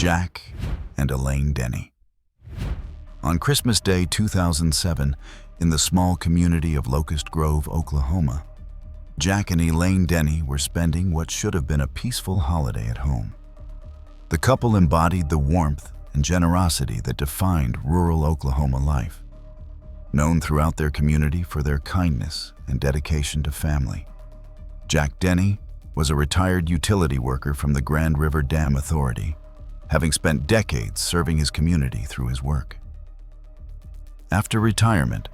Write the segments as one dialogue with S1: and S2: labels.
S1: Jack and Elaine Denny. On Christmas Day 2007, in the small community of Locust Grove, Oklahoma, Jack and Elaine Denny were spending what should have been a peaceful holiday at home. The couple embodied the warmth and generosity that defined rural Oklahoma life, known throughout their community for their kindness and dedication to family. Jack Denny was a retired utility worker from the Grand River Dam Authority, having spent decades serving his community through his work. After retirement,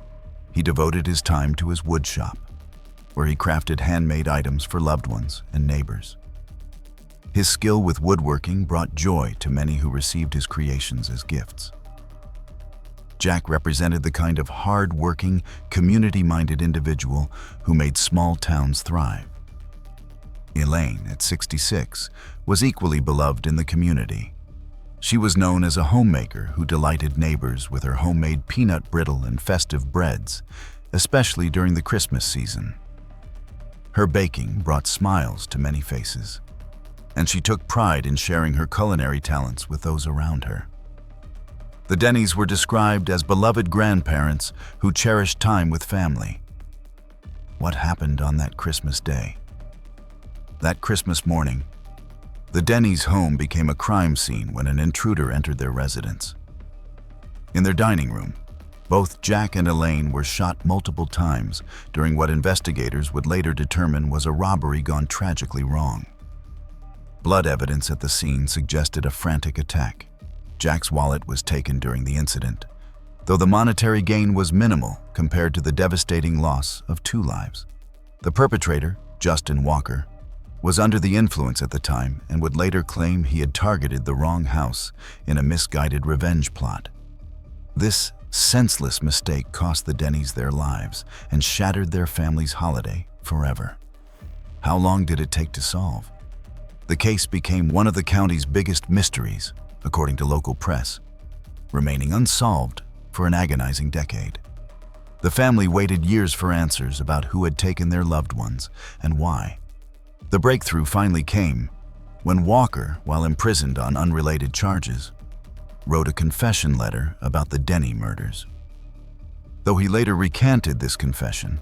S1: he devoted his time to his wood shop, where he crafted handmade items for loved ones and neighbors. His skill with woodworking brought joy to many who received his creations as gifts. Jack represented the kind of hard-working, community-minded individual who made small towns thrive. Elaine, at 66, was equally beloved in the community. She was known as a homemaker who delighted neighbors with her homemade peanut brittle and festive breads, especially during the Christmas season. Her baking brought smiles to many faces, and she took pride in sharing her culinary talents with those around her. The Dennys were described as beloved grandparents who cherished time with family. What happened on that Christmas day? That Christmas morning, the Dennys' home became a crime scene when an intruder entered their residence. In their dining room, both Jack and Elaine were shot multiple times during what investigators would later determine was a robbery gone tragically wrong. Blood evidence at the scene suggested a frantic attack. Jack's wallet was taken during the incident, though the monetary gain was minimal compared to the devastating loss of 2 lives. The perpetrator, Justin Walker, was under the influence at the time and would later claim he had targeted the wrong house in a misguided revenge plot. This senseless mistake cost the Dennys their lives and shattered their family's holiday forever. How long did it take to solve? The case became one of the county's biggest mysteries, according to local press, remaining unsolved for an agonizing decade. The family waited years for answers about who had taken their loved ones and why. The breakthrough finally came when Walker, while imprisoned on unrelated charges, wrote a confession letter about the Denny murders. Though he later recanted this confession,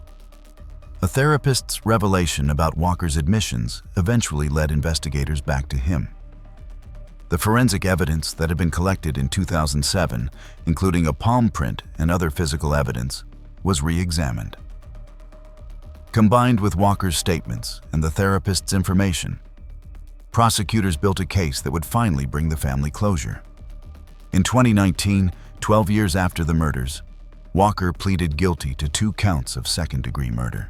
S1: a therapist's revelation about Walker's admissions eventually led investigators back to him. The forensic evidence that had been collected in 2007, including a palm print and other physical evidence, was re-examined. Combined with Walker's statements and the therapist's information, prosecutors built a case that would finally bring the family closure. In 2019, 12 years after the murders, Walker pleaded guilty to 2 counts of second-degree murder.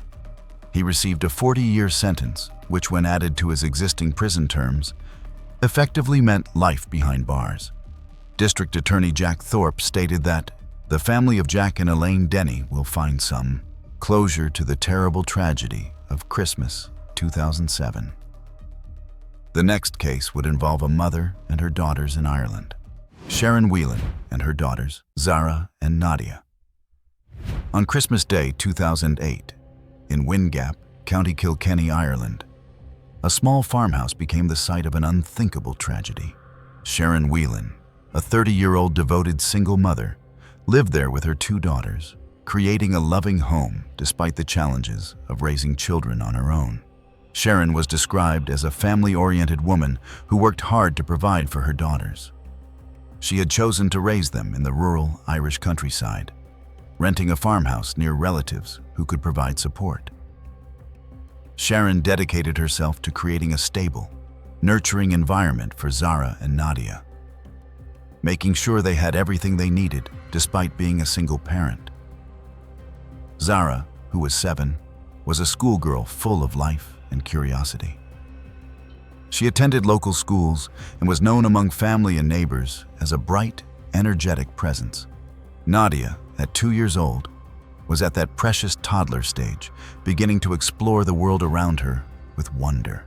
S1: He received a 40-year sentence, which, when added to his existing prison terms, effectively meant life behind bars. District Attorney Jack Thorpe stated that the family of Jack and Elaine Denny will find some closure to the terrible tragedy of Christmas 2007. The next case would involve a mother and her daughters in Ireland, Sharon Whelan and her daughters, Zara and Nadia. On Christmas Day 2008, in Wingap, County Kilkenny, Ireland, a small farmhouse became the site of an unthinkable tragedy. Sharon Whelan, a 30-year-old devoted single mother, lived there with her 2 daughters, creating a loving home despite the challenges of raising children on her own. Sharon was described as a family-oriented woman who worked hard to provide for her daughters. She had chosen to raise them in the rural Irish countryside, renting a farmhouse near relatives who could provide support. Sharon dedicated herself to creating a stable, nurturing environment for Zara and Nadia, making sure they had everything they needed despite being a single parent. Zara, who was 7, was a schoolgirl full of life and curiosity. She attended local schools and was known among family and neighbors as a bright, energetic presence. Nadia, at 2 years old, was at that precious toddler stage, beginning to explore the world around her with wonder.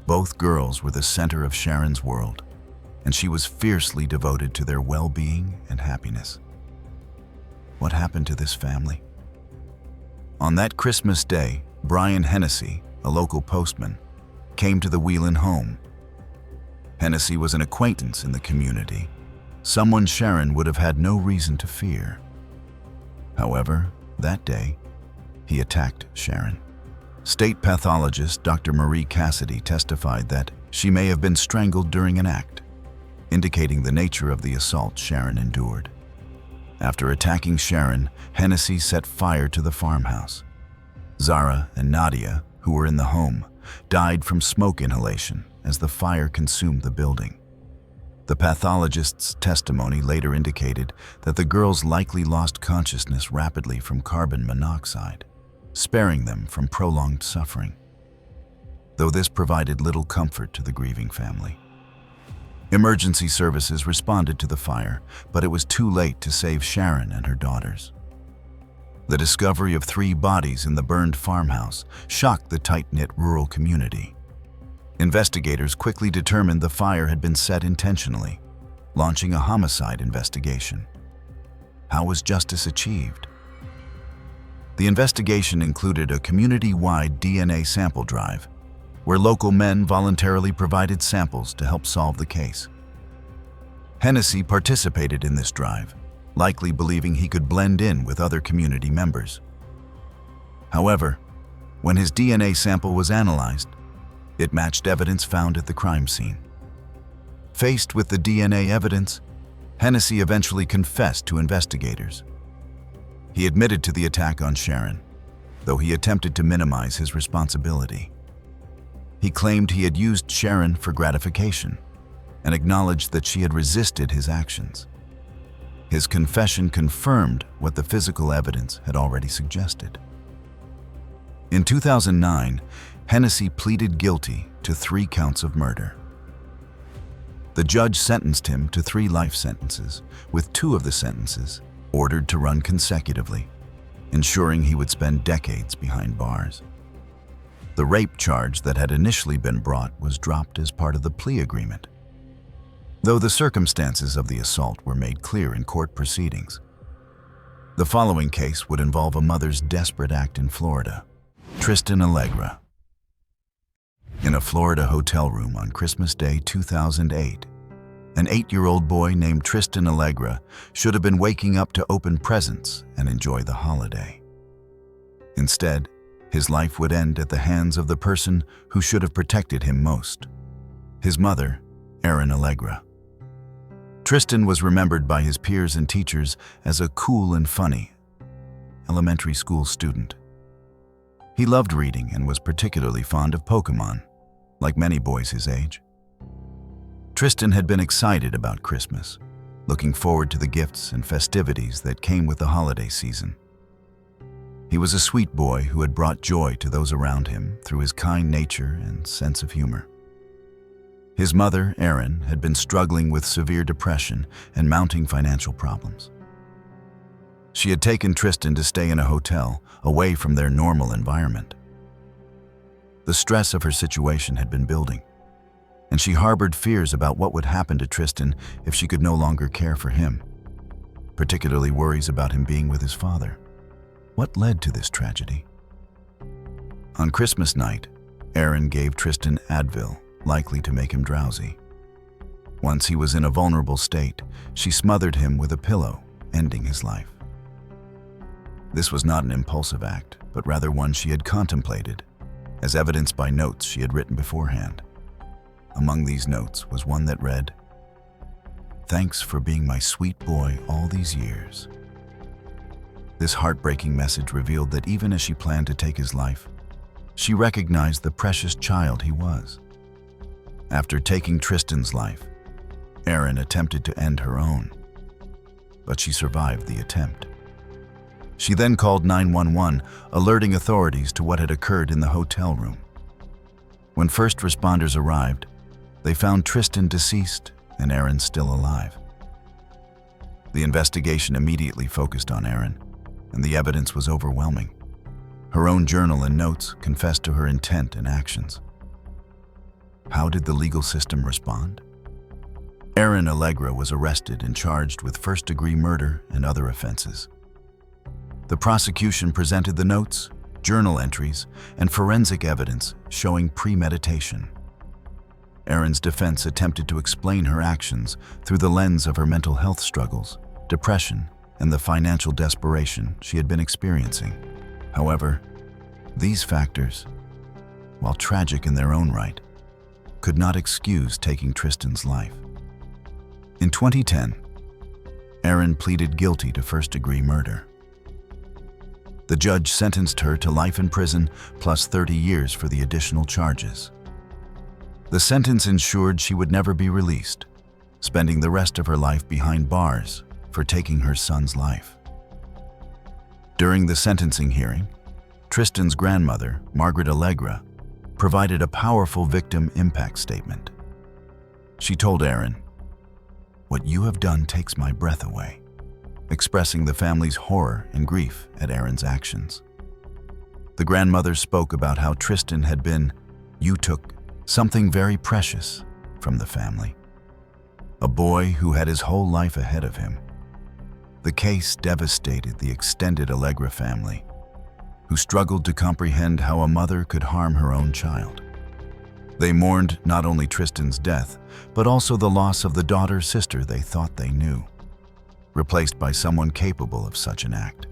S1: Both girls were the center of Sharon's world, and she was fiercely devoted to their well-being and happiness. What happened to this family? On that Christmas day, Brian Hennessy, a local postman, came to the Whelan home. Hennessy was an acquaintance in the community, someone Sharon would have had no reason to fear. However, that day, he attacked Sharon. State pathologist Dr. Marie Cassidy testified that she may have been strangled during an act, indicating the nature of the assault Sharon endured. After attacking Sharon, Hennessy set fire to the farmhouse. Zara and Nadia, who were in the home, died from smoke inhalation as the fire consumed the building. The pathologist's testimony later indicated that the girls likely lost consciousness rapidly from carbon monoxide, sparing them from prolonged suffering, though this provided little comfort to the grieving family. Emergency services responded to the fire, but it was too late to save Sharon and her daughters. The discovery of 3 bodies in the burned farmhouse shocked the tight-knit rural community. Investigators quickly determined the fire had been set intentionally, launching a homicide investigation. How was justice achieved? The investigation included a community-wide DNA sample drive, where local men voluntarily provided samples to help solve the case. Hennessy participated in this drive, likely believing he could blend in with other community members. However, when his DNA sample was analyzed, it matched evidence found at the crime scene. Faced with the DNA evidence, Hennessy eventually confessed to investigators. He admitted to the attack on Sharon, though he attempted to minimize his responsibility. He claimed he had used Sharon for gratification and acknowledged that she had resisted his actions. His confession confirmed what the physical evidence had already suggested. In 2009, Hennessy pleaded guilty to 3 counts of murder. The judge sentenced him to 3 life sentences, with 2 of the sentences ordered to run consecutively, ensuring he would spend decades behind bars. The rape charge that had initially been brought was dropped as part of the plea agreement, though the circumstances of the assault were made clear in court proceedings. The following case would involve a mother's desperate act in Florida. Tristan Allegra. In a Florida hotel room on Christmas Day 2008, an 8-year-old boy named Tristan Allegra should have been waking up to open presents and enjoy the holiday. Instead, his life would end at the hands of the person who should have protected him most, his mother, Erin Allegra. Tristan was remembered by his peers and teachers as a cool and funny elementary school student. He loved reading and was particularly fond of Pokemon, like many boys his age. Tristan had been excited about Christmas, looking forward to the gifts and festivities that came with the holiday season. He was a sweet boy who had brought joy to those around him through his kind nature and sense of humor. His mother, Erin, had been struggling with severe depression and mounting financial problems. She had taken Tristan to stay in a hotel, away from their normal environment. The stress of her situation had been building, and she harbored fears about what would happen to Tristan if she could no longer care for him, particularly worries about him being with his father. What led to this tragedy? On Christmas night, Erin gave Tristan Advil, likely to make him drowsy. Once he was in a vulnerable state, she smothered him with a pillow, ending his life. This was not an impulsive act, but rather one she had contemplated, as evidenced by notes she had written beforehand. Among these notes was one that read, "Thanks for being my sweet boy all these years." This heartbreaking message revealed that even as she planned to take his life, she recognized the precious child he was. After taking Tristan's life, Erin attempted to end her own, but she survived the attempt. She then called 911, alerting authorities to what had occurred in the hotel room. When first responders arrived, they found Tristan deceased and Erin still alive. The investigation immediately focused on Erin, and the evidence was overwhelming. Her own journal and notes confessed to her intent and actions. How did the legal system respond? Erin Allegra was arrested and charged with first-degree murder and other offenses. The prosecution presented the notes, journal entries, and forensic evidence showing premeditation. Erin's defense attempted to explain her actions through the lens of her mental health struggles, depression, and the financial desperation she had been experiencing. However, these factors, while tragic in their own right, could not excuse taking Tristan's life. In 2010, Erin pleaded guilty to first-degree murder. The judge sentenced her to life in prison plus 30 years for the additional charges. The sentence ensured she would never be released, spending the rest of her life behind bars for taking her son's life. During the sentencing hearing, Tristan's grandmother, Margaret Allegra, provided a powerful victim impact statement. She told Erin, "What you have done takes my breath away," expressing the family's horror and grief at Erin's actions. The grandmother spoke about how Tristan had been, "You took something very precious from the family. A boy who had his whole life ahead of him." The case devastated the extended Allegra family, who struggled to comprehend how a mother could harm her own child. They mourned not only Tristan's death, but also the loss of the daughter-sister they thought they knew, replaced by someone capable of such an act.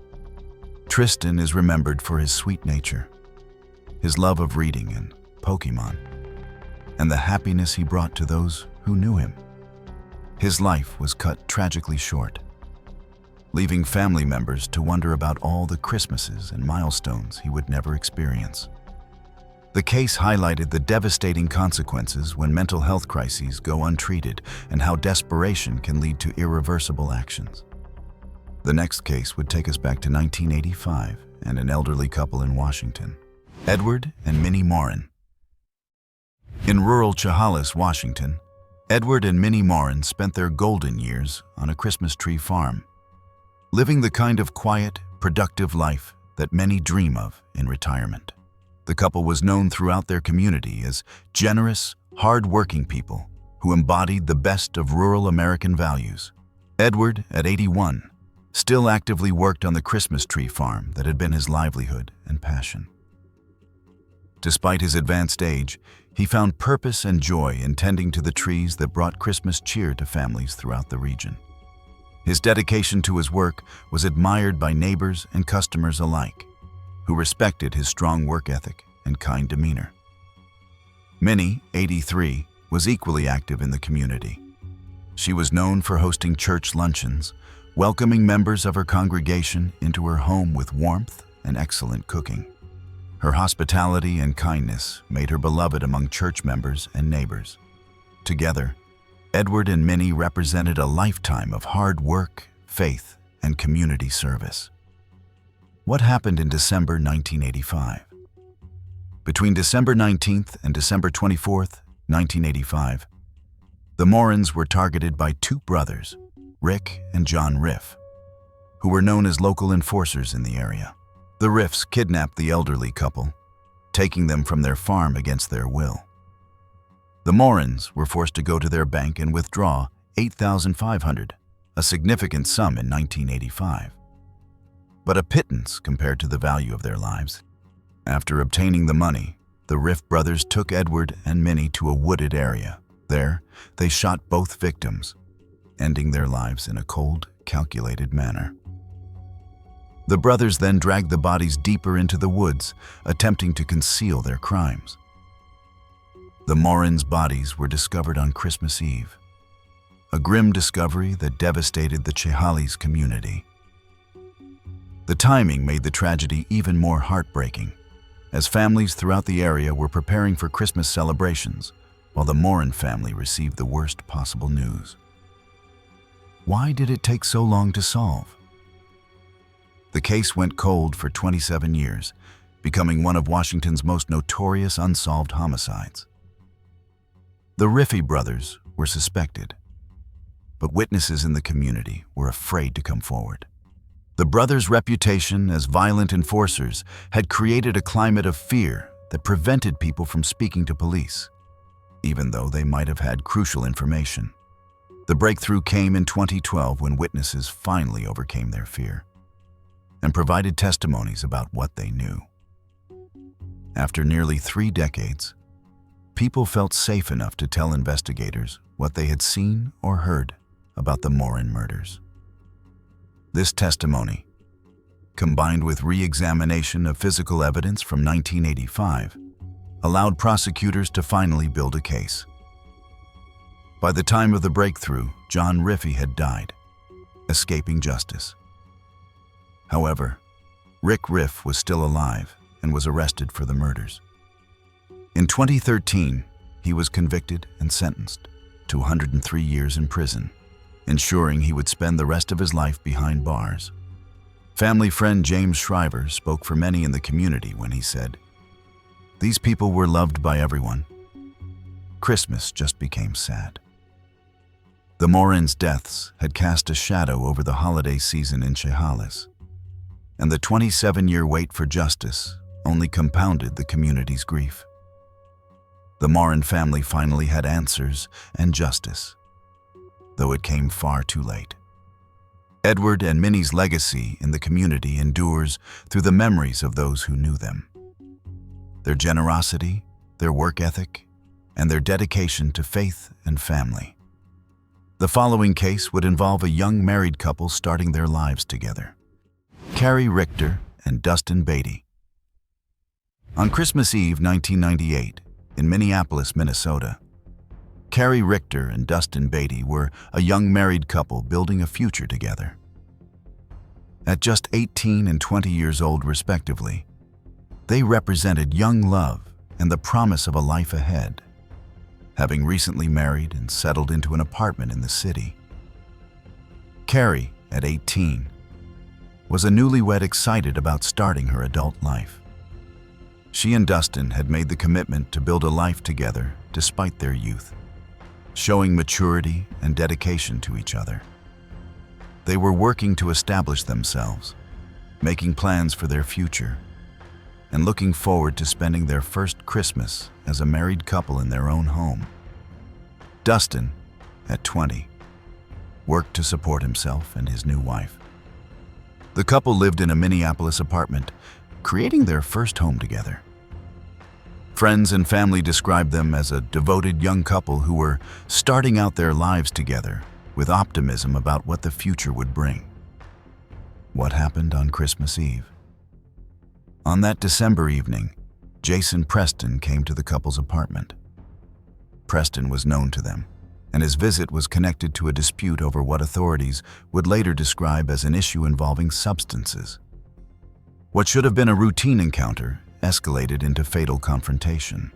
S1: Tristan is remembered for his sweet nature, his love of reading and Pokemon, and the happiness he brought to those who knew him. His life was cut tragically short, leaving family members to wonder about all the Christmases and milestones he would never experience. The case highlighted the devastating consequences when mental health crises go untreated and how desperation can lead to irreversible actions. The next case would take us back to 1985 and an elderly couple in Washington, Edward and Minnie Morin. In rural Chehalis, Washington, Edward and Minnie Morin spent their golden years on a Christmas tree farm, living the kind of quiet, productive life that many dream of in retirement. The couple was known throughout their community as generous, hard-working people who embodied the best of rural American values. Edward, at 81, still actively worked on the Christmas tree farm that had been his livelihood and passion. Despite his advanced age, he found purpose and joy in tending to the trees that brought Christmas cheer to families throughout the region. His dedication to his work was admired by neighbors and customers alike, who respected his strong work ethic and kind demeanor. Minnie, 83, was equally active in the community. She was known for hosting church luncheons, welcoming members of her congregation into her home with warmth and excellent cooking. Her hospitality and kindness made her beloved among church members and neighbors. Together, Edward and Minnie represented a lifetime of hard work, faith, and community service. What happened in December 1985? Between December 19th and December 24th, 1985, the Morins were targeted by two brothers, Rick and John Riff, who were known as local enforcers in the area. The Riffs kidnapped the elderly couple, taking them from their farm against their will. The Morins were forced to go to their bank and withdraw $8,500, a significant sum in 1985, but a pittance compared to the value of their lives. After obtaining the money, the Riff brothers took Edward and Minnie to a wooded area. There, they shot both victims, ending their lives in a cold, calculated manner. The brothers then dragged the bodies deeper into the woods, attempting to conceal their crimes. The Morins' bodies were discovered on Christmas Eve, a grim discovery that devastated the Chehalis community. The timing made the tragedy even more heartbreaking, as families throughout the area were preparing for Christmas celebrations, while the Morin family received the worst possible news. Why did it take so long to solve? The case went cold for 27 years, becoming one of Washington's most notorious unsolved homicides. The Riffy brothers were suspected, but witnesses in the community were afraid to come forward. The brothers' reputation as violent enforcers had created a climate of fear that prevented people from speaking to police, even though they might have had crucial information. The breakthrough came in 2012 when witnesses finally overcame their fear and provided testimonies about what they knew. After nearly 3 decades, people felt safe enough to tell investigators what they had seen or heard about the Morin murders. This testimony, combined with re-examination of physical evidence from 1985, allowed prosecutors to finally build a case. By the time of the breakthrough, John Riffey had died, escaping justice. However, Rick Riff was still alive and was arrested for the murders. In 2013, he was convicted and sentenced to 103 years in prison, ensuring he would spend the rest of his life behind bars. Family friend James Shriver spoke for many in the community when he said, "These people were loved by everyone. Christmas just became sad." The Morins' deaths had cast a shadow over the holiday season in Chehalis, and the 27-year wait for justice only compounded the community's grief. The Morin family finally had answers and justice, though it came far too late. Edward and Minnie's legacy in the community endures through the memories of those who knew them. Their generosity, their work ethic, and their dedication to faith and family. The following case would involve a young married couple starting their lives together. Carrie Richter and Dustin Beatty. On Christmas Eve 1998, in Minneapolis, Minnesota, Carrie Richter and Dustin Beatty were a young married couple building a future together. At just 18 and 20 years old respectively, they represented young love and the promise of a life ahead, having recently married and settled into an apartment in the city. Carrie, at 18, was a newlywed excited about starting her adult life. She and Dustin had made the commitment to build a life together despite their youth, showing maturity and dedication to each other. They were working to establish themselves, making plans for their future, and looking forward to spending their first Christmas as a married couple in their own home. Dustin, at 20, worked to support himself and his new wife. The couple lived in a Minneapolis apartment, creating their first home together. Friends and family described them as a devoted young couple who were starting out their lives together with optimism about what the future would bring. What happened on Christmas Eve? On that December evening, Jason Preston came to the couple's apartment. Preston was known to them, and his visit was connected to a dispute over what authorities would later describe as an issue involving substances. What should have been a routine encounter escalated into fatal confrontation.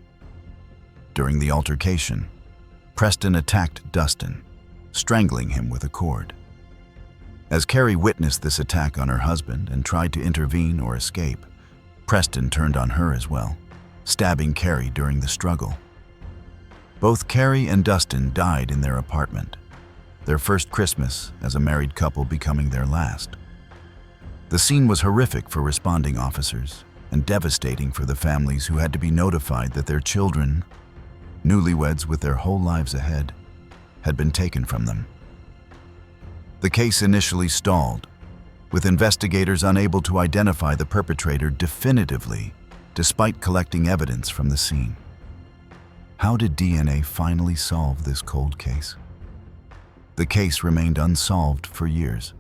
S1: During the altercation, Preston attacked Dustin, strangling him with a cord. As Carrie witnessed this attack on her husband and tried to intervene or escape, Preston turned on her as well, stabbing Carrie during the struggle. Both Carrie and Dustin died in their apartment, their first Christmas as a married couple becoming their last. The scene was horrific for responding officers and devastating for the families who had to be notified that their children, newlyweds with their whole lives ahead, had been taken from them. The case initially stalled, with investigators unable to identify the perpetrator definitively, despite collecting evidence from the scene. How did DNA finally solve this cold case? The case remained unsolved for years,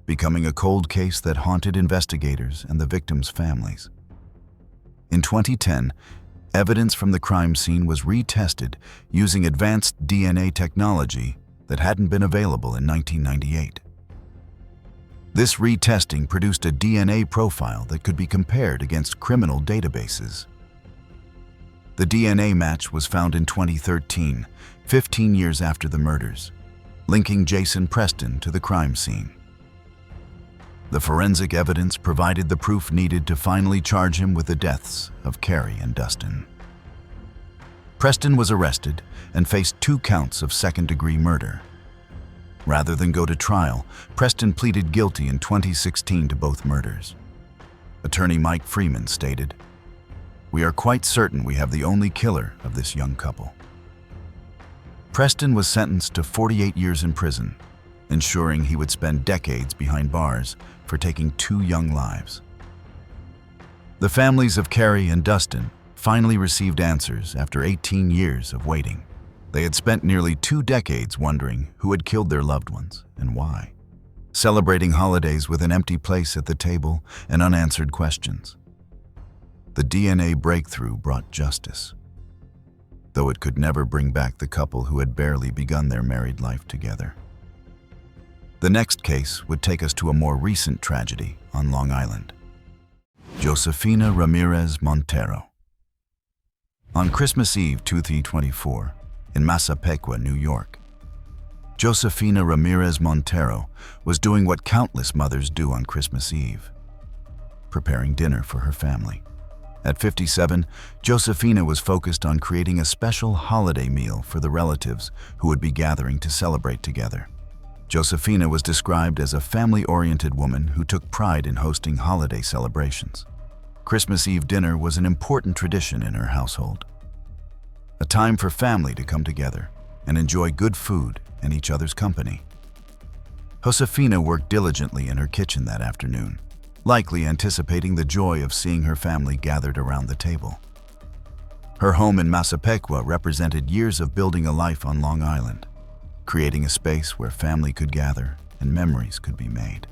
S1: becoming a cold case that haunted investigators and the victims' families. In 2010, evidence from the crime scene was retested using advanced DNA technology that hadn't been available in 1998. This retesting produced a DNA profile that could be compared against criminal databases. The DNA match was found in 2013, 15 years after the murders, linking Jason Preston to the crime scene. The forensic evidence provided the proof needed to finally charge him with the deaths of Carrie and Dustin. Preston was arrested and faced 2 counts of second-degree murder. Rather than go to trial, Preston pleaded guilty in 2016 to both murders. Attorney Mike Freeman stated, "We are quite certain we have the only killer of this young couple." Preston was sentenced to 48 years in prison, ensuring he would spend decades behind bars for taking 2 young lives. The families of Carrie and Dustin finally received answers after 18 years of waiting. They had spent nearly 2 decades wondering who had killed their loved ones and why, celebrating holidays with an empty place at the table and unanswered questions. The DNA breakthrough brought justice, though it could never bring back the couple who had barely begun their married life together. The next case would take us to a more recent tragedy on Long Island. Josefina Ramirez Montero. On Christmas Eve 2024, in Massapequa, New York, Josefina Ramirez Montero was doing what countless mothers do on Christmas Eve, preparing dinner for her family. At 57, Josefina was focused on creating a special holiday meal for the relatives who would be gathering to celebrate together. Josefina was described as a family-oriented woman who took pride in hosting holiday celebrations. Christmas Eve dinner was an important tradition in her household, a time for family to come together and enjoy good food and each other's company. Josefina worked diligently in her kitchen that afternoon, likely anticipating the joy of seeing her family gathered around the table. Her home in Massapequa represented years of building a life on Long Island, creating a space where family could gather and memories could be made.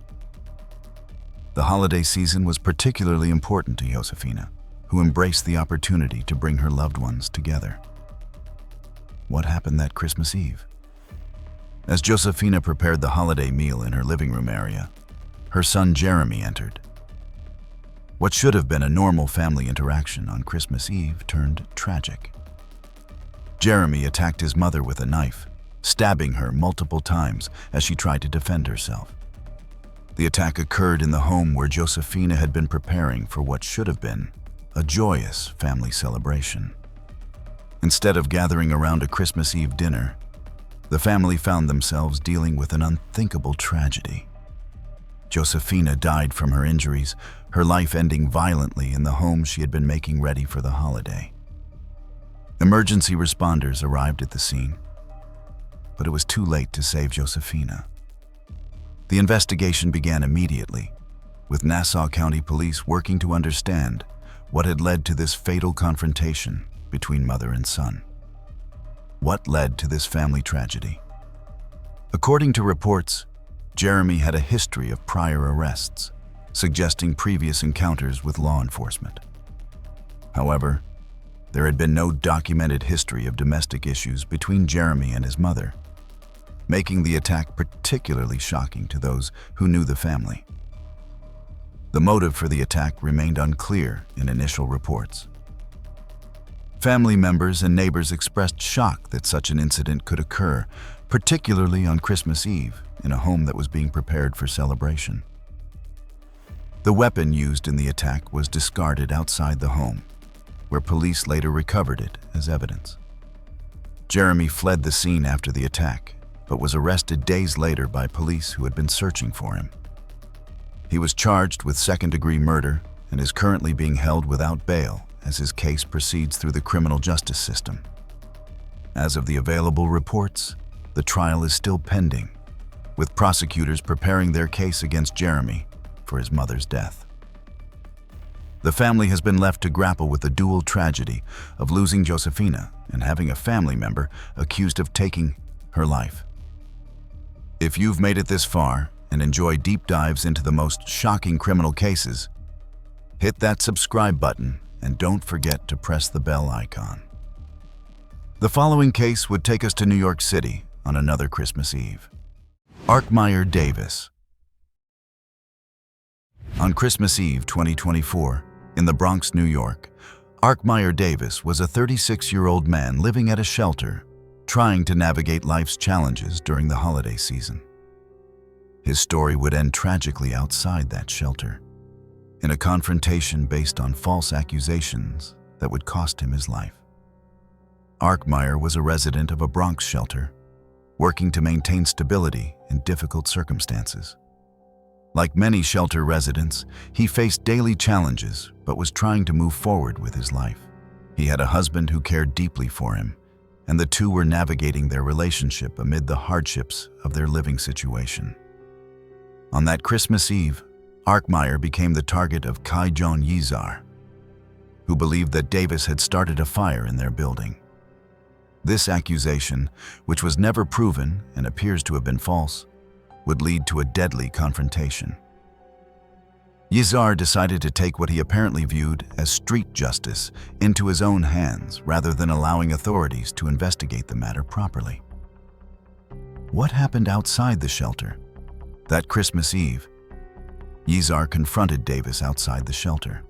S1: The holiday season was particularly important to Josefina, who embraced the opportunity to bring her loved ones together. What happened that Christmas Eve? As Josefina prepared the holiday meal in her living room area, her son Jeremy entered. What should have been a normal family interaction on Christmas Eve turned tragic. Jeremy attacked his mother with a knife, stabbing her multiple times as she tried to defend herself. The attack occurred in the home where Josefina had been preparing for what should have been a joyous family celebration. Instead of gathering around a Christmas Eve dinner, the family found themselves dealing with an unthinkable tragedy. Josefina died from her injuries, her life ending violently in the home she had been making ready for the holiday. Emergency responders arrived at the scene, but it was too late to save Josefina. The investigation began immediately, with Nassau County Police working to understand what had led to this fatal confrontation between mother and son. What led to this family tragedy? According to reports, Jeremy had a history of prior arrests, suggesting previous encounters with law enforcement. However, there had been no documented history of domestic issues between Jeremy and his mother, making the attack particularly shocking to those who knew the family. The motive for the attack remained unclear in initial reports. Family members and neighbors expressed shock that such an incident could occur, particularly on Christmas Eve in a home that was being prepared for celebration. The weapon used in the attack was discarded outside the home, where police later recovered it as evidence. Jeremy fled the scene after the attack, but was arrested days later by police who had been searching for him. He was charged with second-degree murder and is currently being held without bail as his case proceeds through the criminal justice system. As of the available reports, the trial is still pending, with prosecutors preparing their case against Jeremy for his mother's death. The family has been left to grapple with the dual tragedy of losing Josefina and having a family member accused of taking her life. If you've made it this far and enjoy deep dives into the most shocking criminal cases, hit that subscribe button and don't forget to press the bell icon. The following case would take us to New York City on another Christmas Eve. Arkmeyer Davis. On Christmas Eve 2024, in the Bronx, New York, Arkmeyer Davis was a 36-year-old man living at a shelter, trying to navigate life's challenges during the holiday season. His story would end tragically outside that shelter, in a confrontation based on false accusations that would cost him his life. Arkmeyer was a resident of a Bronx shelter, working to maintain stability in difficult circumstances. Like many shelter residents, he faced daily challenges but was trying to move forward with his life. He had a husband who cared deeply for him, and the two were navigating their relationship amid the hardships of their living situation. On that Christmas Eve, Arkmeyer became the target of Kai John Yizar, who believed that Davis had started a fire in their building. This accusation, which was never proven and appears to have been false, would lead to a deadly confrontation. Yizar decided to take what he apparently viewed as street justice into his own hands rather than allowing authorities to investigate the matter properly. What happened outside the shelter? That Christmas Eve, Yizar confronted Davis outside the shelter.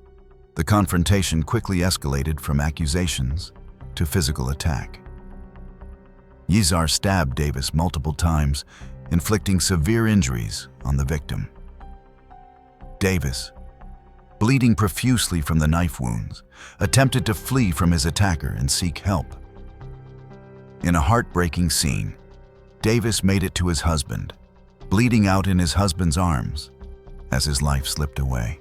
S1: The confrontation quickly escalated from accusations to physical attack. Yizar stabbed Davis multiple times, inflicting severe injuries on the victim. Davis, bleeding profusely from the knife wounds, attempted to flee from his attacker and seek help. In a heartbreaking scene, Davis made it to his husband, bleeding out in his husband's arms as his life slipped away.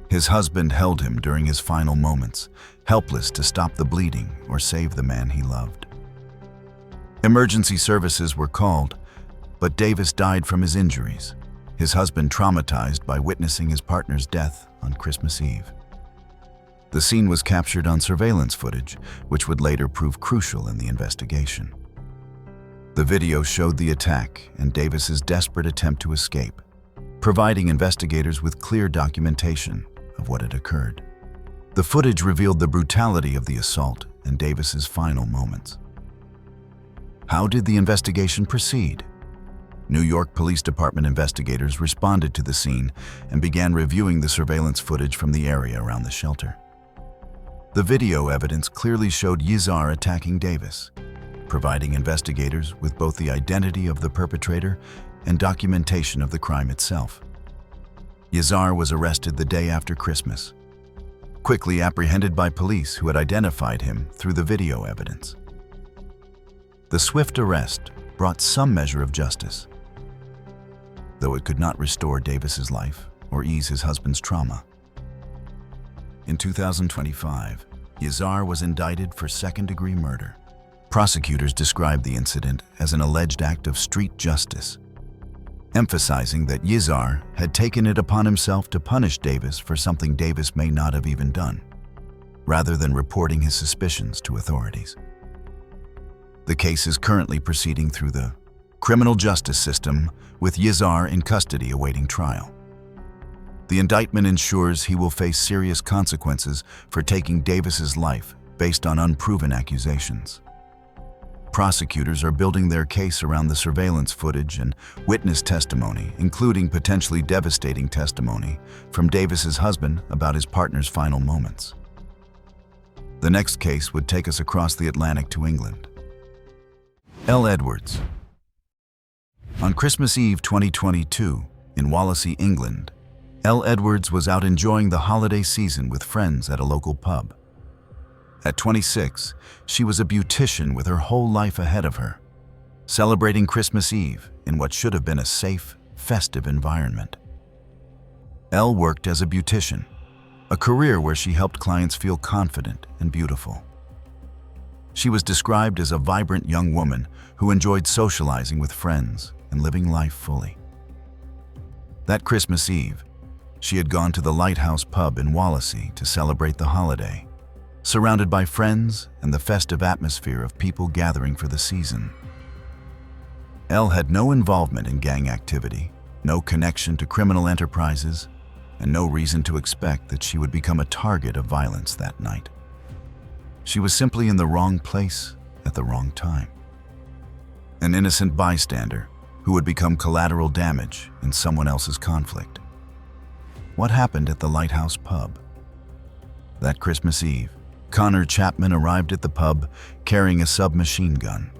S1: His husband held him during his final moments, helpless to stop the bleeding or save the man he loved. Emergency services were called, but Davis died from his injuries, his husband traumatized by witnessing his partner's death on Christmas Eve. The scene was captured on surveillance footage, which would later prove crucial in the investigation. The video showed the attack and Davis's desperate attempt to escape, providing investigators with clear documentation of what had occurred. The footage revealed the brutality of the assault and Davis's final moments. How did the investigation proceed? New York Police Department investigators responded to the scene and began reviewing the surveillance footage from the area around the shelter. The video evidence clearly showed Yizar attacking Davis, providing investigators with both the identity of the perpetrator and documentation of the crime itself. Yizar was arrested the day after Christmas, quickly apprehended by police who had identified him through the video evidence. The swift arrest brought some measure of justice, though it could not restore Davis's life or ease his husband's trauma. In 2025, Yizar was indicted for second-degree murder. Prosecutors described the incident as an alleged act of street justice, emphasizing that Yizar had taken it upon himself to punish Davis for something Davis may not have even done, rather than reporting his suspicions to authorities. The case is currently proceeding through the criminal justice system, with Yizar in custody awaiting trial. The indictment ensures he will face serious consequences for taking Davis's life based on unproven accusations. Prosecutors are building their case around the surveillance footage and witness testimony, including potentially devastating testimony from Davis's husband about his partner's final moments. The next case would take us across the Atlantic to England. L. Edwards. On Christmas Eve 2022, in Wallasey, England, L. Edwards was out enjoying the holiday season with friends at a local pub. At 26, she was a beautician with her whole life ahead of her, celebrating Christmas Eve in what should have been a safe, festive environment. Elle worked as a beautician, a career where she helped clients feel confident and beautiful. She was described as a vibrant young woman who enjoyed socializing with friends and living life fully. That Christmas Eve, she had gone to the Lighthouse pub in Wallasey to celebrate the holiday, surrounded by friends and the festive atmosphere of people gathering for the season. Elle had no involvement in gang activity, no connection to criminal enterprises, and no reason to expect that she would become a target of violence that night. She was simply in the wrong place at the wrong time. An innocent bystander who would become collateral damage in someone else's conflict. What happened at the Lighthouse pub? That Christmas Eve, Connor Chapman arrived at the pub carrying a submachine gun.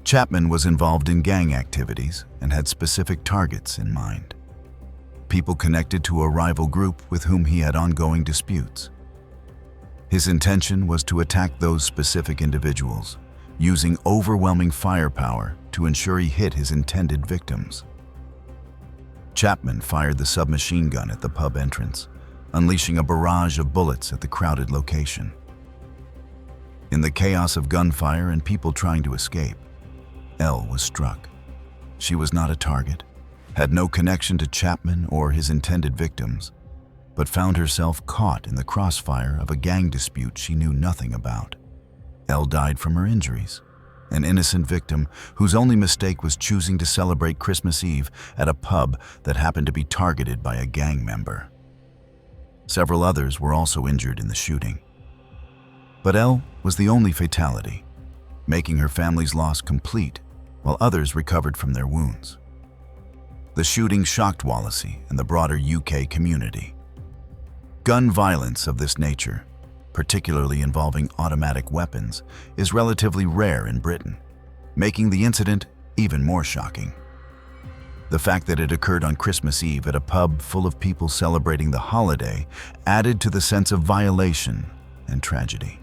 S1: Chapman was involved in gang activities and had specific targets in mind. People connected to a rival group with whom he had ongoing disputes. His intention was to attack those specific individuals, using overwhelming firepower to ensure he hit his intended victims. Chapman fired the submachine gun at the pub entrance, unleashing a barrage of bullets at the crowded location. In the chaos of gunfire and people trying to escape, Elle was struck. She was not a target, had no connection to Chapman or his intended victims, but found herself caught in the crossfire of a gang dispute she knew nothing about. Elle died from her injuries, an innocent victim whose only mistake was choosing to celebrate Christmas Eve at a pub that happened to be targeted by a gang member. Several others were also injured in the shooting. But Elle was the only fatality, making her family's loss complete while others recovered from their wounds. The shooting shocked Wallasey and the broader UK community. Gun violence of this nature, particularly involving automatic weapons, is relatively rare in Britain, making the incident even more shocking. The fact that it occurred on Christmas Eve at a pub full of people celebrating the holiday added to the sense of violation and tragedy.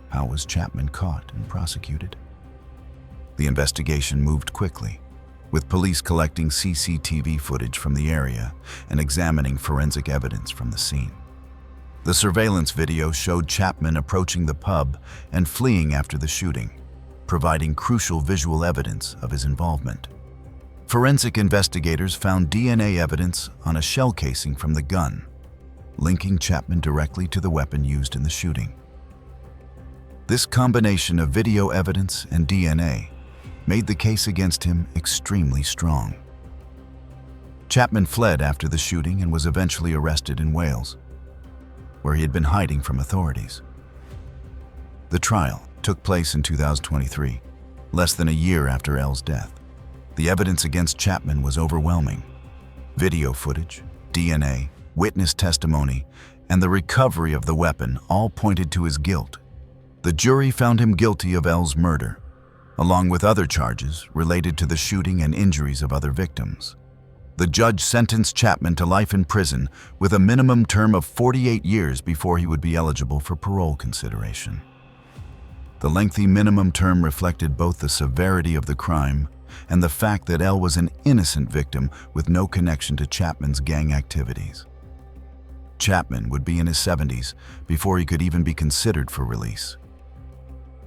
S1: How was Chapman caught and prosecuted? The investigation moved quickly, with police collecting CCTV footage from the area and examining forensic evidence from the scene. The surveillance video showed Chapman approaching the pub and fleeing after the shooting, providing crucial visual evidence of his involvement. Forensic investigators found DNA evidence on a shell casing from the gun, linking Chapman directly to the weapon used in the shooting. This combination of video evidence and DNA made the case against him extremely strong. Chapman fled after the shooting and was eventually arrested in Wales, where he had been hiding from authorities. The trial took place in 2023, less than a year after Elle's death. The evidence against Chapman was overwhelming. Video footage, DNA, witness testimony, and the recovery of the weapon all pointed to his guilt. The jury found him guilty of Elle's murder, along with other charges related to the shooting and injuries of other victims. The judge sentenced Chapman to life in prison with a minimum term of 48 years before he would be eligible for parole consideration. The lengthy minimum term reflected both the severity of the crime and the fact that Elle was an innocent victim with no connection to Chapman's gang activities. Chapman would be in his 70s before he could even be considered for release.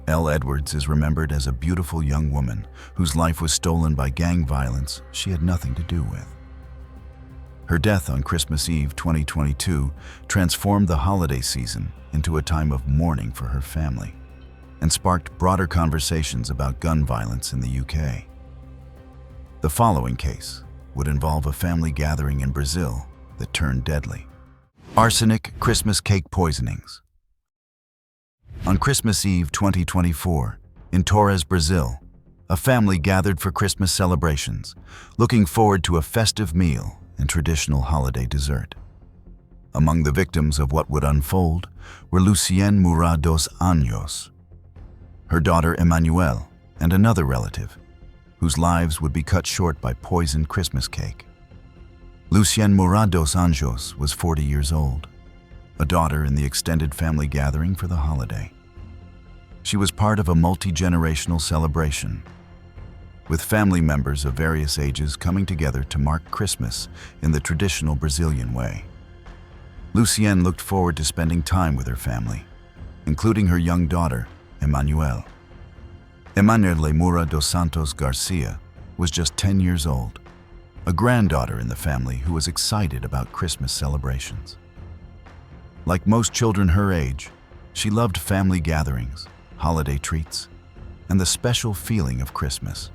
S1: Elle Edwards is remembered as a beautiful young woman whose life was stolen by gang violence she had nothing to do with. Her death on Christmas Eve 2022 transformed the holiday season into a time of mourning for her family and sparked broader conversations about gun violence in the UK. The following case would involve a family gathering in Brazil that turned deadly. Arsenic Christmas cake poisonings. On Christmas Eve 2024, in Torres, Brazil, a family gathered for Christmas celebrations, looking forward to a festive meal and traditional holiday dessert. Among the victims of what would unfold were Lucienne Moura dos Anjos, her daughter Emmanuelle, and another relative, whose lives would be cut short by poisoned Christmas cake. Lucienne Moura dos Anjos was 40 years old, a daughter in the extended family gathering for the holiday. She was part of a multi-generational celebration, with family members of various ages coming together to mark Christmas in the traditional Brazilian way. Lucienne looked forward to spending time with her family, including her young daughter, Emmanuelle. Emmanuelle Moura dos Santos Garcia was just 10 years old, a granddaughter in the family who was excited about Christmas celebrations. Like most children her age, she loved family gatherings, holiday treats, and the special feeling of Christmas.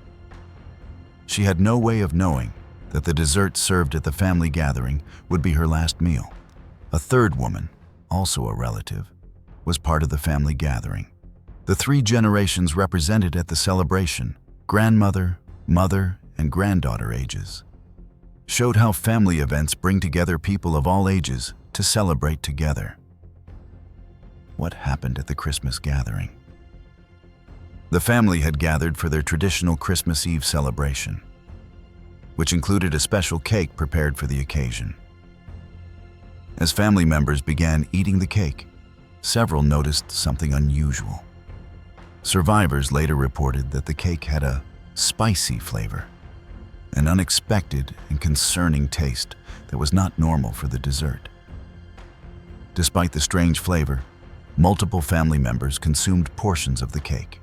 S1: She had no way of knowing that the dessert served at the family gathering would be her last meal. A third woman, also a relative, was part of the family gathering. The three generations represented at the celebration, grandmother, mother, and granddaughter ages, showed how family events bring together people of all ages to celebrate together. What happened at the Christmas gathering? The family had gathered for their traditional Christmas Eve celebration, which included a special cake prepared for the occasion. As family members began eating the cake, several noticed something unusual. Survivors later reported that the cake had a spicy flavor, an unexpected and concerning taste that was not normal for the dessert. Despite the strange flavor, multiple family members consumed portions of the cake.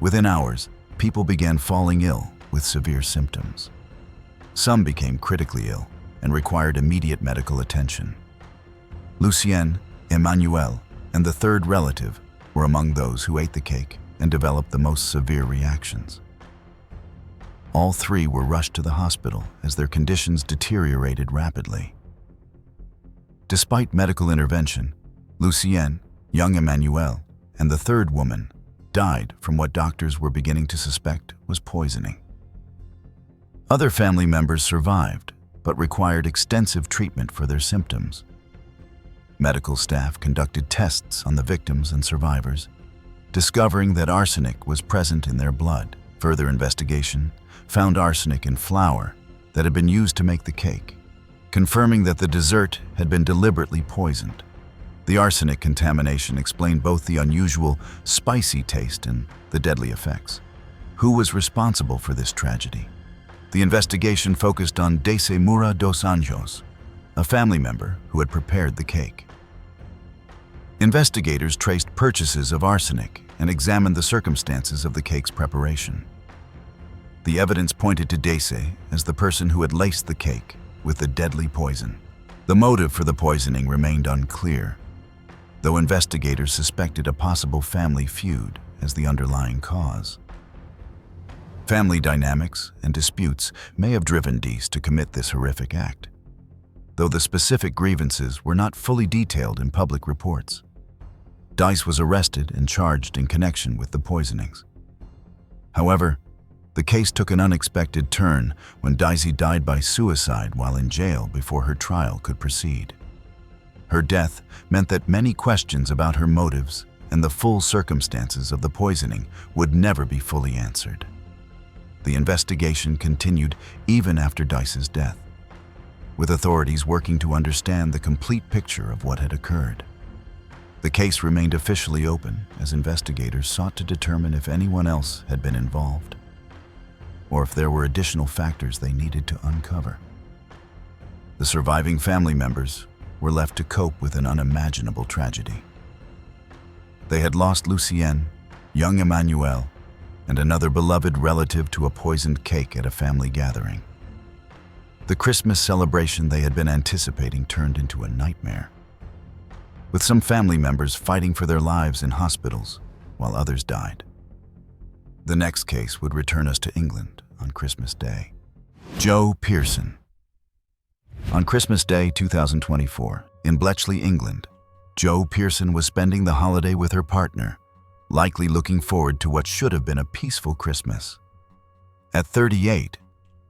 S1: Within hours, people began falling ill with severe symptoms. Some became critically ill, and required immediate medical attention. Lucien, Emmanuel, and the third relative were among those who ate the cake and developed the most severe reactions. All three were rushed to the hospital as their conditions deteriorated rapidly. Despite medical intervention, Lucien, young Emmanuel, and the third woman died from what doctors were beginning to suspect was poisoning. Other family members survived, but required extensive treatment for their symptoms. Medical staff conducted tests on the victims and survivors, discovering that arsenic was present in their blood. Further investigation found arsenic in flour that had been used to make the cake, confirming that the dessert had been deliberately poisoned. The arsenic contamination explained both the unusual, spicy taste and the deadly effects. Who was responsible for this tragedy? The investigation focused on Daisy Mura dos Anjos, a family member who had prepared the cake. Investigators traced purchases of arsenic and examined the circumstances of the cake's preparation. The evidence pointed to Daisy as the person who had laced the cake with the deadly poison. The motive for the poisoning remained unclear, though investigators suspected a possible family feud as the underlying cause. Family dynamics and disputes may have driven Daisy to commit this horrific act, though the specific grievances were not fully detailed in public reports. Daisy was arrested and charged in connection with the poisonings. However, the case took an unexpected turn when Daisy died by suicide while in jail before her trial could proceed. Her death meant that many questions about her motives and the full circumstances of the poisoning would never be fully answered. The investigation continued even after Daisy's death, with authorities working to understand the complete picture of what had occurred. The case remained officially open as investigators sought to determine if anyone else had been involved, or if there were additional factors they needed to uncover. The surviving family members were left to cope with an unimaginable tragedy. They had lost Lucien, young Emmanuel, and another beloved relative to a poisoned cake at a family gathering. The Christmas celebration they had been anticipating turned into a nightmare, with some family members fighting for their lives in hospitals while others died. The next case would return us to England on Christmas Day. Joe Pearson. On Christmas Day 2024, in Bletchley, England, Joe Pearson was spending the holiday with her partner, likely looking forward to what should have been a peaceful Christmas. At 38,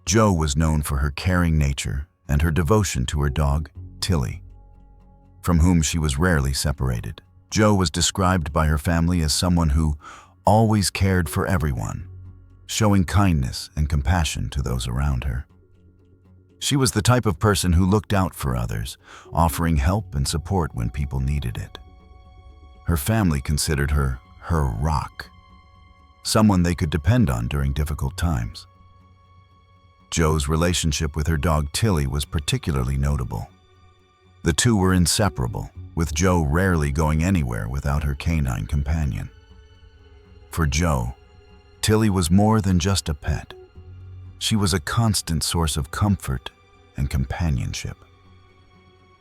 S1: Joe was known for her caring nature and her devotion to her dog, Tilly, from whom she was rarely separated. Joe was described by her family as someone who always cared for everyone, showing kindness and compassion to those around her. She was the type of person who looked out for others, offering help and support when people needed it. Her family considered her rock, someone they could depend on during difficult times. Joe's relationship with her dog Tilly was particularly notable. The two were inseparable, with Joe rarely going anywhere without her canine companion. For Joe, Tilly was more than just a pet. She was a constant source of comfort and companionship.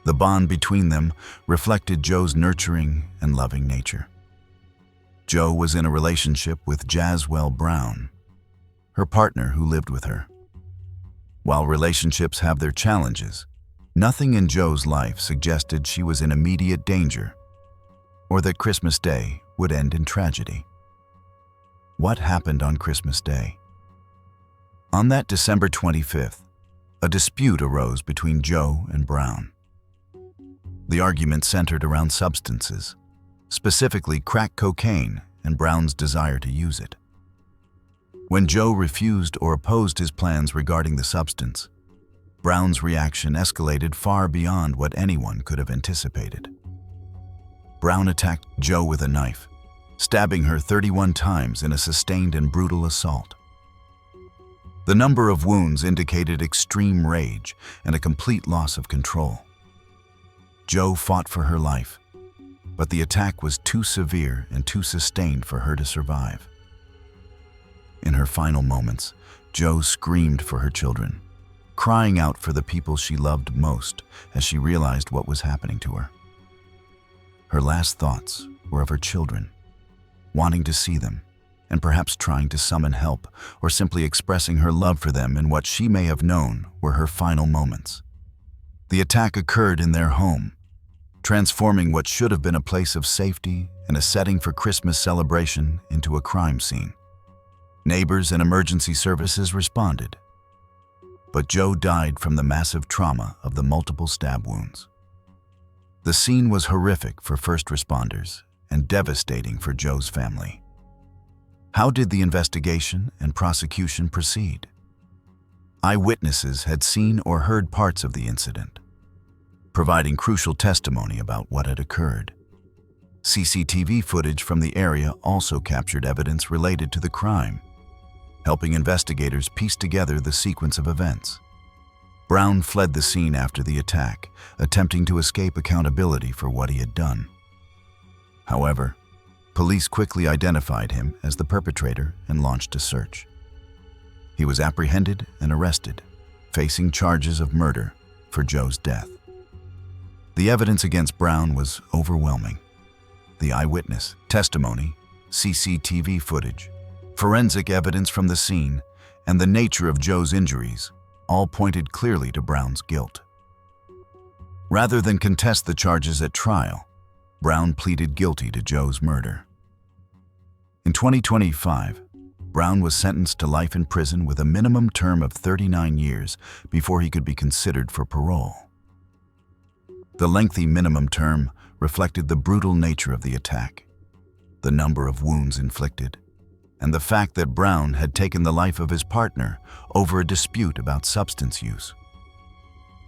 S1: The bond between them reflected Joe's nurturing and loving nature. Joe was in a relationship with Jaswell Brown, her partner who lived with her. While relationships have their challenges, nothing in Joe's life suggested she was in immediate danger or that Christmas Day would end in tragedy. What happened on Christmas Day? On that December 25th, a dispute arose between Joe and Brown. The argument centered around substances, specifically crack cocaine and Brown's desire to use it. When Joe refused or opposed his plans regarding the substance, Brown's reaction escalated far beyond what anyone could have anticipated. Brown attacked Joe with a knife, stabbing her 31 times in a sustained and brutal assault. The number of wounds indicated extreme rage and a complete loss of control. Joe fought for her life, but the attack was too severe and too sustained for her to survive. In her final moments, Joe screamed for her children, crying out for the people she loved most as she realized what was happening to her. Her last thoughts were of her children, wanting to see them, and perhaps trying to summon help or simply expressing her love for them in what she may have known were her final moments. The attack occurred in their home, transforming what should have been a place of safety and a setting for Christmas celebration into a crime scene. Neighbors and emergency services responded, but Joe died from the massive trauma of the multiple stab wounds. The scene was horrific for first responders and devastating for Joe's family. How did the investigation and prosecution proceed? Eyewitnesses had seen or heard parts of the incident, providing crucial testimony about what had occurred. CCTV footage from the area also captured evidence related to the crime, helping investigators piece together the sequence of events. Brown fled the scene after the attack, attempting to escape accountability for what he had done. However, police quickly identified him as the perpetrator and launched a search. He was apprehended and arrested, facing charges of murder for Joe's death. The evidence against Brown was overwhelming. The eyewitness testimony, CCTV footage, forensic evidence from the scene, and the nature of Joe's injuries all pointed clearly to Brown's guilt. Rather than contest the charges at trial, Brown pleaded guilty to Joe's murder. In 2025, Brown was sentenced to life in prison with a minimum term of 39 years before he could be considered for parole. The lengthy minimum term reflected the brutal nature of the attack, the number of wounds inflicted, and the fact that Brown had taken the life of his partner over a dispute about substance use.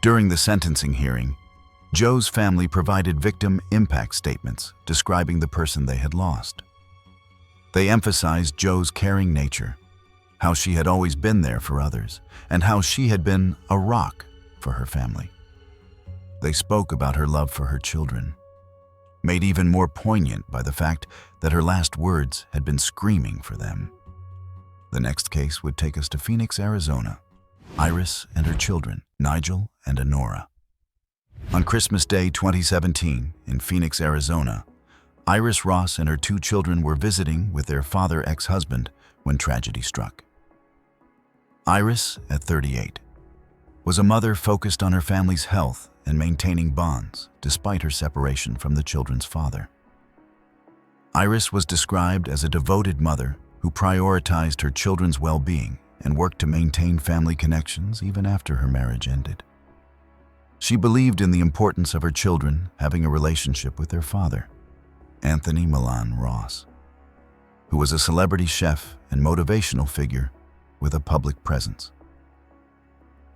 S1: During the sentencing hearing, Joe's family provided victim impact statements describing the person they had lost. They emphasized Joe's caring nature, how she had always been there for others, and how she had been a rock for her family. They spoke about her love for her children, made even more poignant by the fact that her last words had been screaming for them. The next case would take us to Phoenix, Arizona. Iris and her children, Nigel and Honora. On Christmas Day 2017, in Phoenix, Arizona, Iris Ross and her 2 children were visiting with their father ex-husband when tragedy struck. Iris, at 38, was a mother focused on her family's health and maintaining bonds despite her separation from the children's father. Iris was described as a devoted mother who prioritized her children's well-being and worked to maintain family connections even after her marriage ended. She believed in the importance of her children having a relationship with their father, Anthony Milan Ross, who was a celebrity chef and motivational figure with a public presence.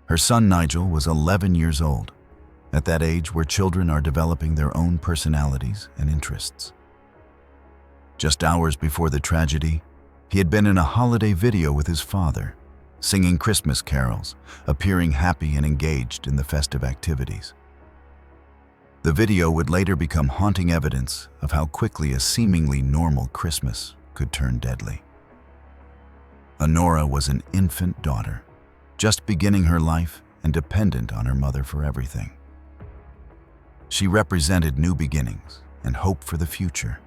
S1: Her son Nigel was 11 years old, at that age where children are developing their own personalities and interests. Just hours before the tragedy, he had been in a holiday video with his father, singing Christmas carols, appearing happy and engaged in the festive activities. The video would later become haunting evidence of how quickly a seemingly normal Christmas could turn deadly. Honora was an infant daughter, just beginning her life and dependent on her mother for everything. She represented new beginnings and hope for the future.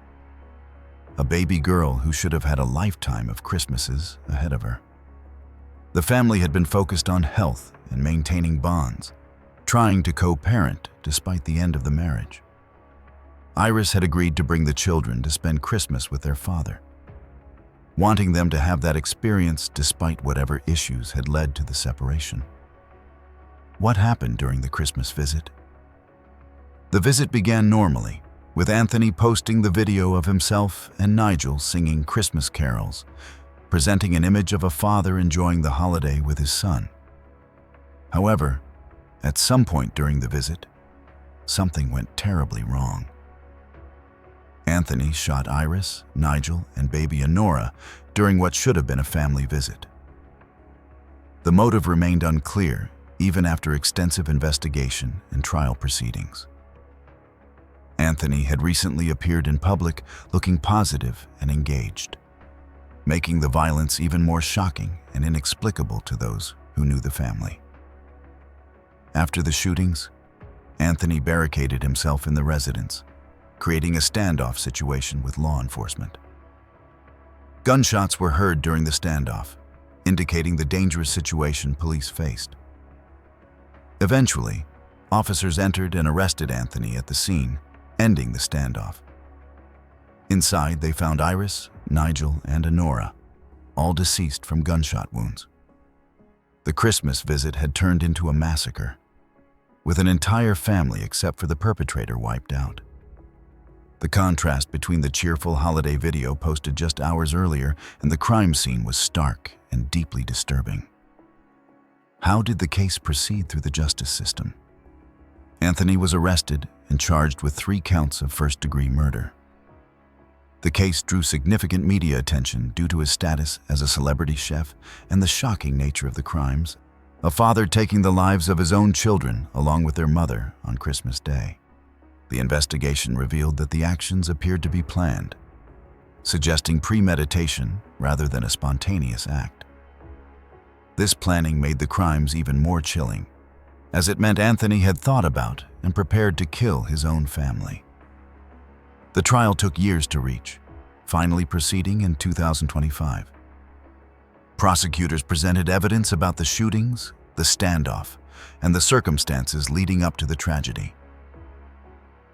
S1: A baby girl who should have had a lifetime of Christmases ahead of her. The family had been focused on health and maintaining bonds, trying to co-parent despite the end of the marriage. Iris had agreed to bring the children to spend Christmas with their father, wanting them to have that experience despite whatever issues had led to the separation. What happened during the Christmas visit? The visit began normally, with Anthony posting the video of himself and Nigel singing Christmas carols, presenting an image of a father enjoying the holiday with his son. However, at some point during the visit, something went terribly wrong. Anthony shot Iris, Nigel, and baby Honora during what should have been a family visit. The motive remained unclear even after extensive investigation and trial proceedings. Anthony had recently appeared in public looking positive and engaged, making the violence even more shocking and inexplicable to those who knew the family. After the shootings, Anthony barricaded himself in the residence, creating a standoff situation with law enforcement. Gunshots were heard during the standoff, indicating the dangerous situation police faced. Eventually, officers entered and arrested Anthony at the scene, ending the standoff. Inside, they found Iris, Nigel, and Honora, all deceased from gunshot wounds. The Christmas visit had turned into a massacre, with an entire family except for the perpetrator wiped out. The contrast between the cheerful holiday video posted just hours earlier and the crime scene was stark and deeply disturbing. How did the case proceed through the justice system? Anthony was arrested and charged with 3 counts of first-degree murder. The case drew significant media attention due to his status as a celebrity chef and the shocking nature of the crimes, a father taking the lives of his own children along with their mother on Christmas Day. The investigation revealed that the actions appeared to be planned, suggesting premeditation rather than a spontaneous act. This planning made the crimes even more chilling, as it meant Anthony had thought about and prepared to kill his own family. The trial took years to reach, finally proceeding in 2025. Prosecutors presented evidence about the shootings, the standoff, and the circumstances leading up to the tragedy.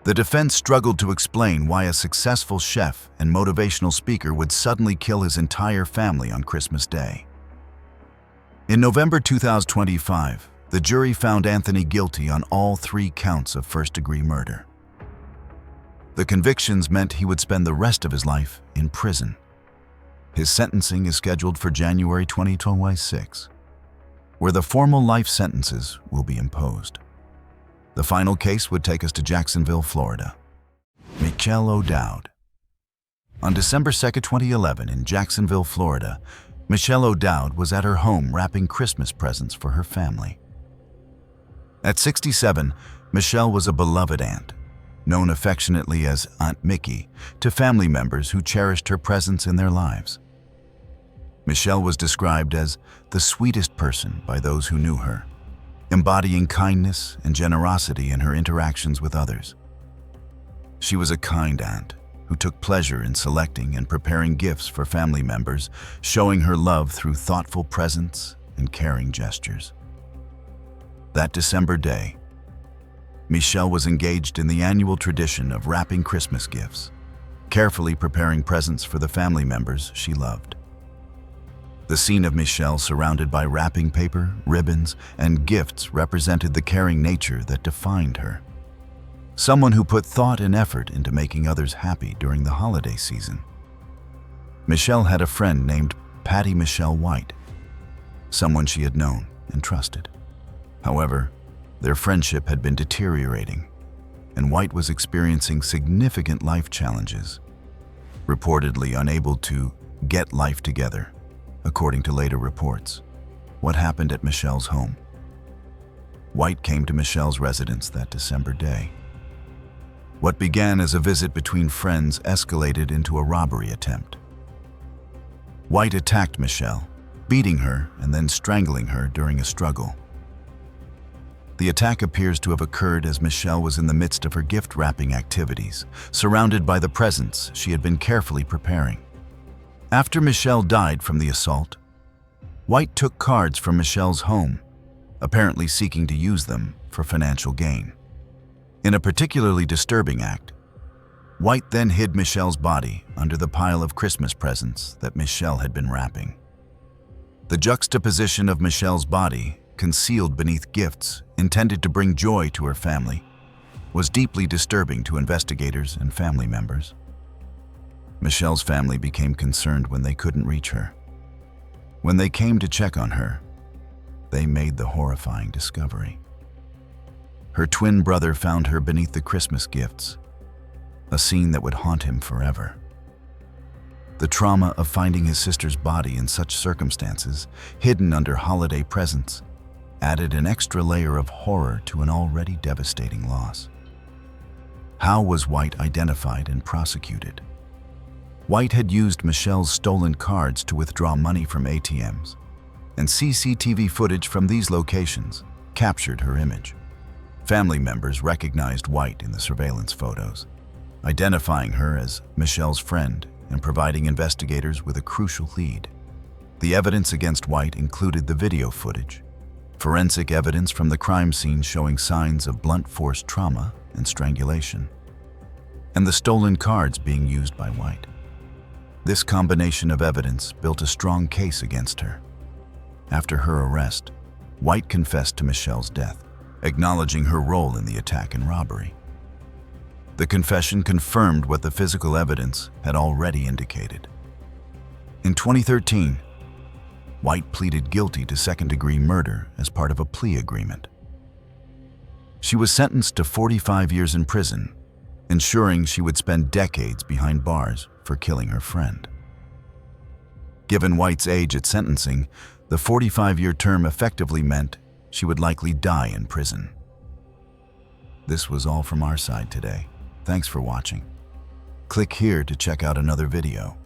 S1: The defense struggled to explain why a successful chef and motivational speaker would suddenly kill his entire family on Christmas Day. In November 2025, the jury found Anthony guilty on all 3 counts of first-degree murder. The convictions meant he would spend the rest of his life in prison. His sentencing is scheduled for January 2026, where the formal life sentences will be imposed. The final case would take us to Jacksonville, Florida. Michelle O'Dowd. On December 2, 2011, in Jacksonville, Florida, Michelle O'Dowd was at her home wrapping Christmas presents for her family. At 67, Michelle was a beloved aunt, known affectionately as Aunt Mickey, to family members who cherished her presence in their lives. Michelle was described as the sweetest person by those who knew her, embodying kindness and generosity in her interactions with others. She was a kind aunt who took pleasure in selecting and preparing gifts for family members, showing her love through thoughtful presents and caring gestures. That December day, Michelle was engaged in the annual tradition of wrapping Christmas gifts, carefully preparing presents for the family members she loved. The scene of Michelle surrounded by wrapping paper, ribbons, and gifts represented the caring nature that defined her. Someone who put thought and effort into making others happy during the holiday season. Michelle had a friend named Patty Michelle White, someone she had known and trusted. However, their friendship had been deteriorating, and White was experiencing significant life challenges, reportedly unable to get life together, according to later reports. What happened at Michelle's home? White came to Michelle's residence that December day. What began as a visit between friends escalated into a robbery attempt. White attacked Michelle, beating her and then strangling her during a struggle. The attack appears to have occurred as Michelle was in the midst of her gift-wrapping activities, surrounded by the presents she had been carefully preparing. After Michelle died from the assault, White took cards from Michelle's home, apparently seeking to use them for financial gain. In a particularly disturbing act, White then hid Michelle's body under the pile of Christmas presents that Michelle had been wrapping. The juxtaposition of Michelle's body, concealed beneath gifts intended to bring joy to her family, was deeply disturbing to investigators and family members. Michelle's family became concerned when they couldn't reach her. When they came to check on her, they made the horrifying discovery. Her twin brother found her beneath the Christmas gifts, a scene that would haunt him forever. The trauma of finding his sister's body in such circumstances, hidden under holiday presents, added an extra layer of horror to an already devastating loss. How was White identified and prosecuted? White had used Michelle's stolen cards to withdraw money from ATMs, and CCTV footage from these locations captured her image. Family members recognized White in the surveillance photos, identifying her as Michelle's friend and providing investigators with a crucial lead. The evidence against White included the video footage, forensic evidence from the crime scene showing signs of blunt force trauma and strangulation, and the stolen cards being used by White. This combination of evidence built a strong case against her. After her arrest, White confessed to Michelle's death, acknowledging her role in the attack and robbery. The confession confirmed what the physical evidence had already indicated. In 2013, White pleaded guilty to second-degree murder as part of a plea agreement. She was sentenced to 45 years in prison, ensuring she would spend decades behind bars for killing her friend. Given White's age at sentencing, the 45-year term effectively meant she would likely die in prison. This was all from our side today. Thanks for watching. Click here to check out another video.